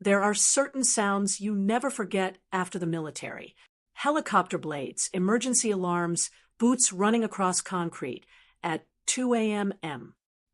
There are certain sounds you never forget after the military. Helicopter blades, emergency alarms, boots running across concrete at 2 a.m.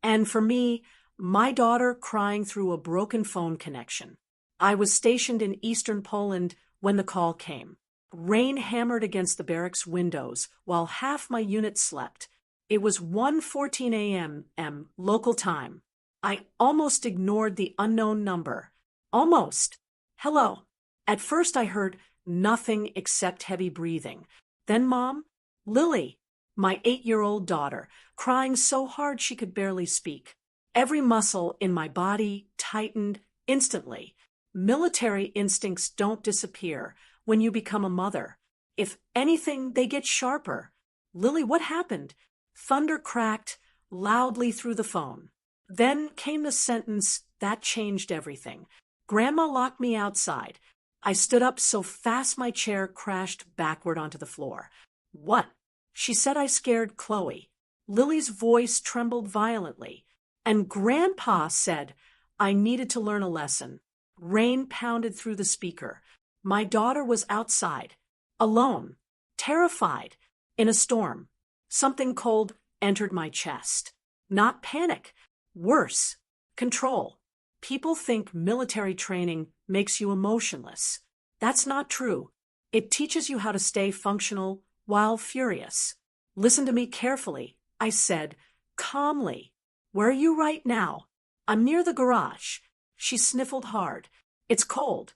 And for me, my daughter crying through a broken phone connection. I was stationed in eastern Poland when the call came. Rain hammered against the barracks windows while half my unit slept. It was 1:14 a.m. local time. I almost ignored the unknown number. Almost. Hello. At first I heard nothing except heavy breathing. Then Mom, Lily, my 8-year-old daughter, crying so hard she could barely speak. Every muscle in my body tightened instantly. Military instincts don't disappear when you become a mother. If anything, they get sharper. Lily, what happened? Thunder cracked loudly through the phone. Then came the sentence that changed everything. Grandma locked me outside. I stood up so fast my chair crashed backward onto the floor. What? She said I scared Chloe. Lily's voice trembled violently. And Grandpa said I needed to learn a lesson. Rain pounded through the speaker. My daughter was outside, alone, terrified, in a storm. Something cold entered my chest. Not panic. Worse. Control. People think military training makes you emotionless. That's not true. It teaches you how to stay functional while furious. Listen to me carefully, I said, calmly. Where are you right now? I'm near the garage. She sniffled hard. It's cold.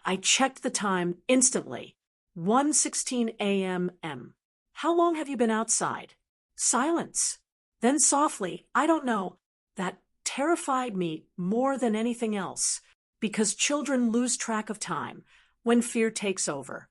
I checked the time instantly. 1:16 a.m. How long have you been outside? Silence. Then softly, I don't know. That terrified me more than anything else, because children lose track of time when fear takes over.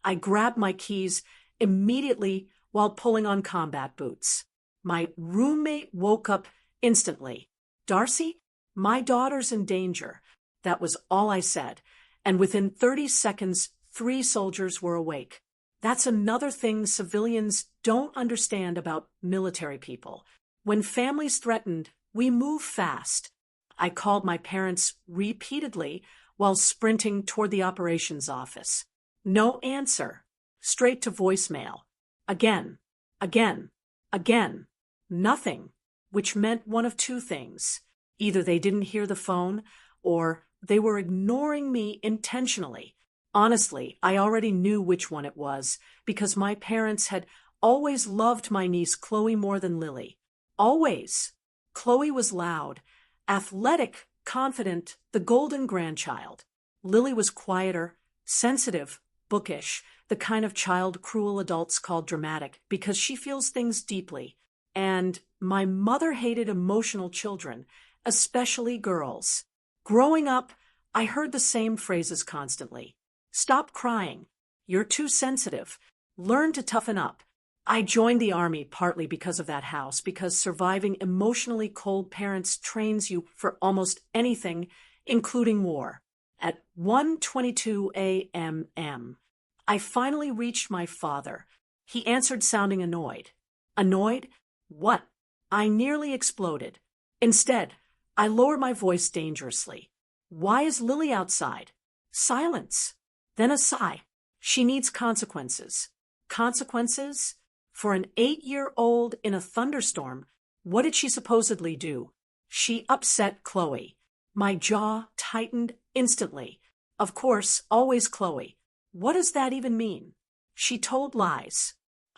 I grabbed my keys immediately while pulling on combat boots. My roommate woke up instantly. Darcy, my daughter's in danger. That was all I said. And within 30 seconds, 3 soldiers were awake. That's another thing civilians don't understand about military people. When families threatened, we move fast. I called my parents repeatedly while sprinting toward the operations office. No answer. Straight to voicemail. Again, again, again. Nothing, which meant one of two things. Either they didn't hear the phone, or they were ignoring me intentionally. Honestly, I already knew which one it was, because my parents had always loved my niece Chloe more than Lily. Always. Chloe was loud, athletic, confident, the golden grandchild. Lily was quieter, sensitive, bookish, the kind of child cruel adults call dramatic because she feels things deeply. And my mother hated emotional children, especially girls. Growing up, I heard the same phrases constantly. Stop crying. You're too sensitive. Learn to toughen up. I joined the army partly because of that house, because surviving emotionally cold parents trains you for almost anything, including war. At 1:22 a.m., I finally reached my father. He answered sounding annoyed. Annoyed? What? I nearly exploded. Instead, I lowered my voice dangerously. Why is Lily outside? Silence. Then a sigh. She needs consequences. Consequences? For an 8-year-old in a thunderstorm, what did she supposedly do? She upset Chloe. My jaw tightened instantly. Of course, always Chloe. What does that even mean? She told lies.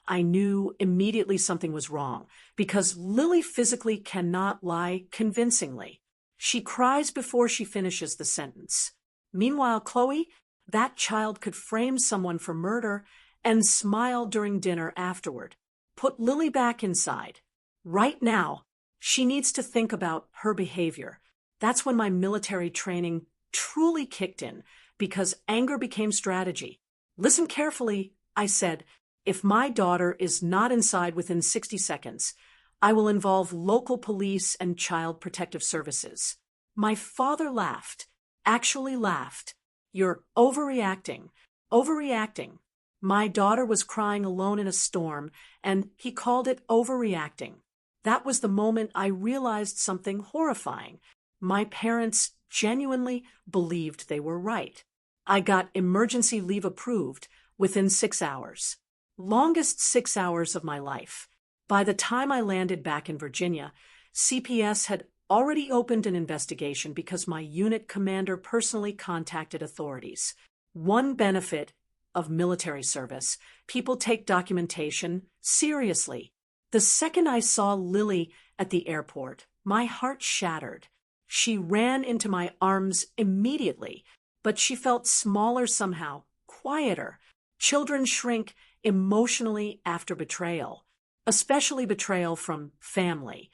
I knew immediately something was wrong, because Lily physically cannot lie convincingly. She cries before she finishes the sentence. Meanwhile, Chloe, that child could frame someone for murder and smile during dinner afterward. Put Lily back inside. Right now, she needs to think about her behavior. That's when my military training truly kicked in, because anger became strategy. Listen carefully, I said. If my daughter is not inside within 60 seconds, I will involve local police and child protective services. My father laughed, actually laughed. You're overreacting. Overreacting. My daughter was crying alone in a storm, and he called it overreacting. That was the moment I realized something horrifying. My parents genuinely believed they were right. I got emergency leave approved within 6 hours. Longest 6 hours of my life. By the time I landed back in Virginia, CPS had already opened an investigation because my unit commander personally contacted authorities. One benefit of military service: people take documentation seriously. The second I saw Lily at the airport, my heart shattered. She ran into my arms immediately, but she felt smaller somehow, quieter. Children shrink emotionally after betrayal, especially betrayal from family.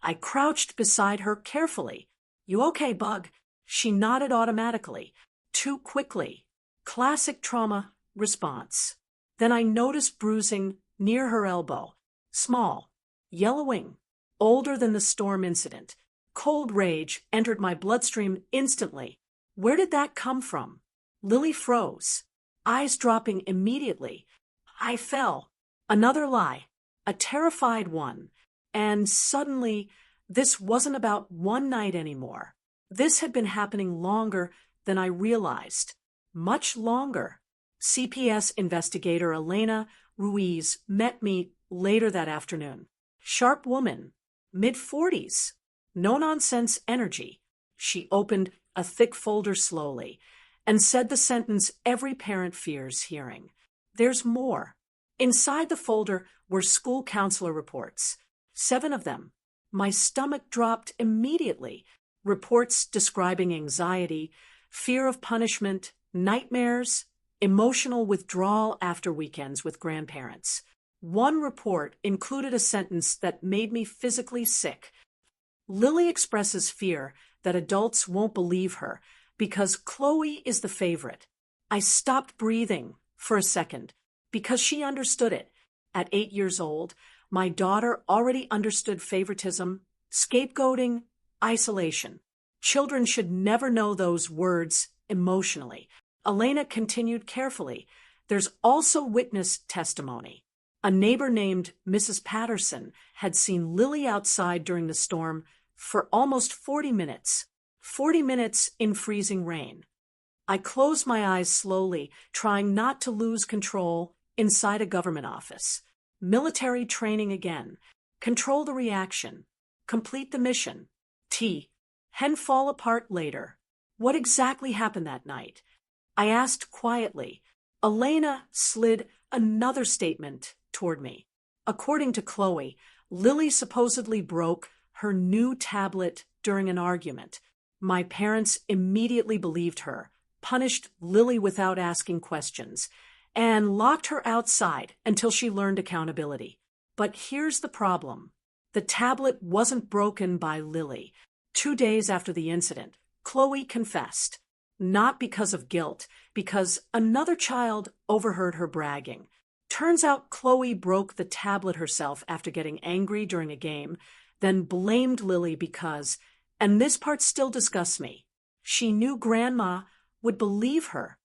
I crouched beside her carefully. "You okay, Bug?" She nodded automatically, too quickly. Classic trauma response. Then I noticed bruising near her elbow. Small, yellowing, older than the storm incident. Cold rage entered my bloodstream instantly. Where did that come from? Lily froze, eyes dropping immediately. I fell. Another lie, a terrified one. And suddenly, this wasn't about one night anymore. This had been happening longer than I realized. Much longer. CPS investigator Elena Ruiz met me later that afternoon. Sharp woman, mid-40s, no-nonsense energy. She opened a thick folder slowly and said the sentence every parent fears hearing. "There's more." Inside the folder were school counselor reports. 7 of them. My stomach dropped immediately. Reports describing anxiety, fear of punishment, nightmares, emotional withdrawal after weekends with grandparents. One report included a sentence that made me physically sick. Lily expresses fear that adults won't believe her because Chloe is the favorite. I stopped breathing for a second because she understood it. At 8 years old, my daughter already understood favoritism, scapegoating, isolation. Children should never know those words emotionally. Elena continued carefully. There's also witness testimony. A neighbor named Mrs. Patterson had seen Lily outside during the storm for almost 40 minutes. 40 minutes in freezing rain. I closed my eyes slowly, trying not to lose control inside a government office. Military training again. Control the reaction. Complete the mission. Hen fall apart later. What exactly happened that night? I asked quietly. Elena slid another statement toward me. According to Chloe, Lily supposedly broke her new tablet during an argument. My parents immediately believed her, punished Lily without asking questions, and locked her outside until she learned accountability. But here's the problem. The tablet wasn't broken by Lily. 2 days after the incident, Chloe confessed. Not because of guilt, because another child overheard her bragging. Turns out Chloe broke the tablet herself after getting angry during a game, then blamed Lily because, and this part still disgusts me, she knew Grandma would believe her.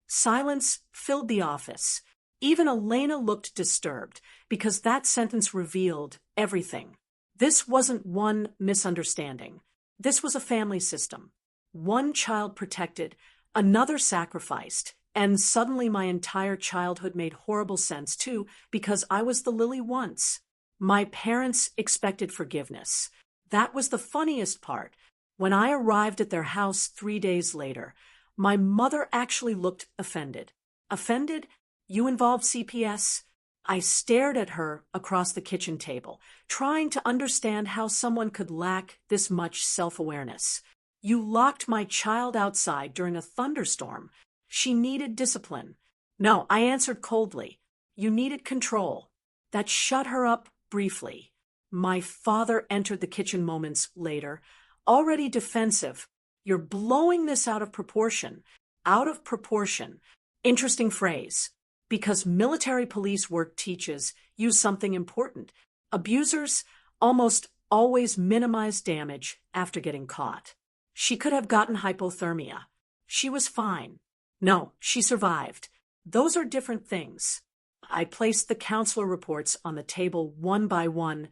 Silence filled the office. Even Elena looked disturbed, because that sentence revealed everything. This wasn't one misunderstanding. This was a family system. One child protected, another sacrificed, and suddenly my entire childhood made horrible sense too, because I was the Lily once. My parents expected forgiveness. That was the funniest part. When I arrived at their house 3 days later, my mother actually looked offended. Offended? You involved CPS? I stared at her across the kitchen table, trying to understand how someone could lack this much self-awareness. You locked my child outside during a thunderstorm. She needed discipline. No, I answered coldly. You needed control. That shut her up briefly. My father entered the kitchen moments later, already defensive. You're blowing this out of proportion. Out of proportion. Interesting phrase. Because military police work teaches you something important. Abusers almost always minimize damage after getting caught. She could have gotten hypothermia. She was fine. No, she survived. Those are different things. I placed the counselor reports on the table one by one,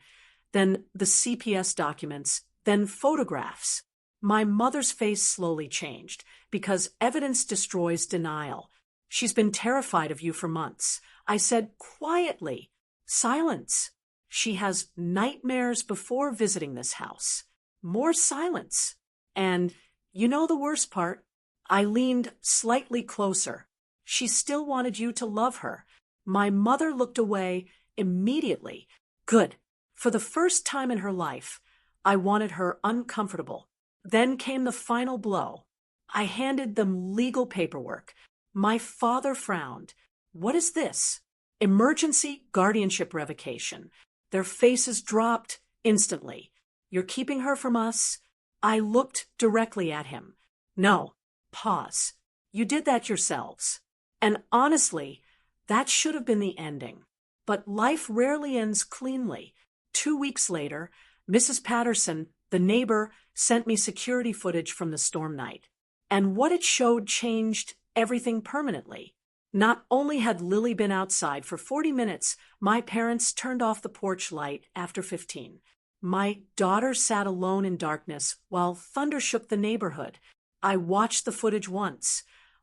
then the CPS documents, then photographs. My mother's face slowly changed because evidence destroys denial. She's been terrified of you for months. I said quietly, silence. She has nightmares before visiting this house. More silence. And you know the worst part? I leaned slightly closer. She still wanted you to love her. My mother looked away immediately. Good. For the first time in her life, I wanted her uncomfortable. Then came the final blow. I handed them legal paperwork. My father frowned. What is this? Emergency guardianship revocation. Their faces dropped instantly. You're keeping her from us? I looked directly at him. No. Pause. You did that yourselves. And honestly, that should have been the ending. But life rarely ends cleanly. 2 weeks later, Mrs. Patterson, the neighbor, sent me security footage from the storm night. And what it showed changed everything permanently. Not only had Lily been outside for 40 minutes, my parents turned off the porch light after 15. My daughter sat alone in darkness while thunder shook the neighborhood. I watched the footage once.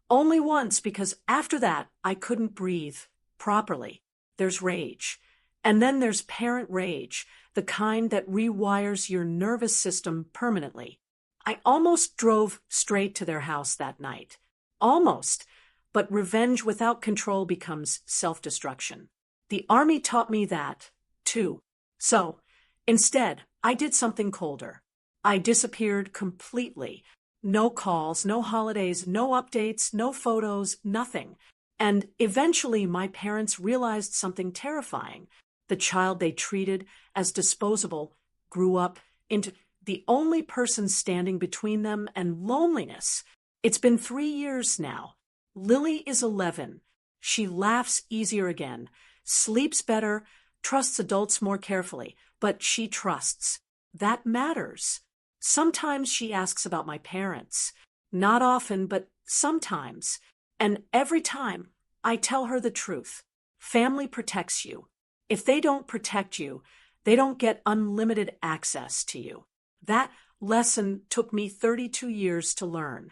Only once, because after that, I couldn't breathe properly. There's rage. And then there's parent rage, the kind that rewires your nervous system permanently. I almost drove straight to their house that night. Almost. But revenge without control becomes self-destruction. The army taught me that, too. So, instead, I did something colder. I disappeared completely. No calls, no holidays, no updates, no photos, nothing. And eventually my parents realized something terrifying. The child they treated as disposable grew up into the only person standing between them and loneliness. It's been 3 years now. Lily is 11. She laughs easier again, sleeps better, trusts adults more carefully, but she trusts. That matters. Sometimes she asks about my parents. Not often, but sometimes. And every time, I tell her the truth. Family protects you. If they don't protect you, they don't get unlimited access to you. That lesson took me 32 years to learn.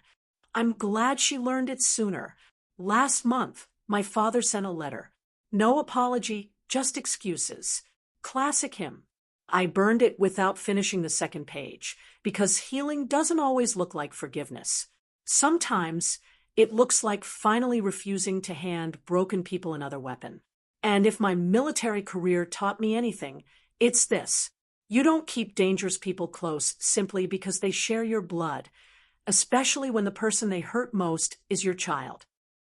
I'm glad she learned it sooner. Last month, my father sent a letter. No apology, just excuses. Classic him. I burned it without finishing the second page, because healing doesn't always look like forgiveness. Sometimes it looks like finally refusing to hand broken people another weapon. And if my military career taught me anything, it's this. You don't keep dangerous people close simply because they share your blood, especially when the person they hurt most is your child.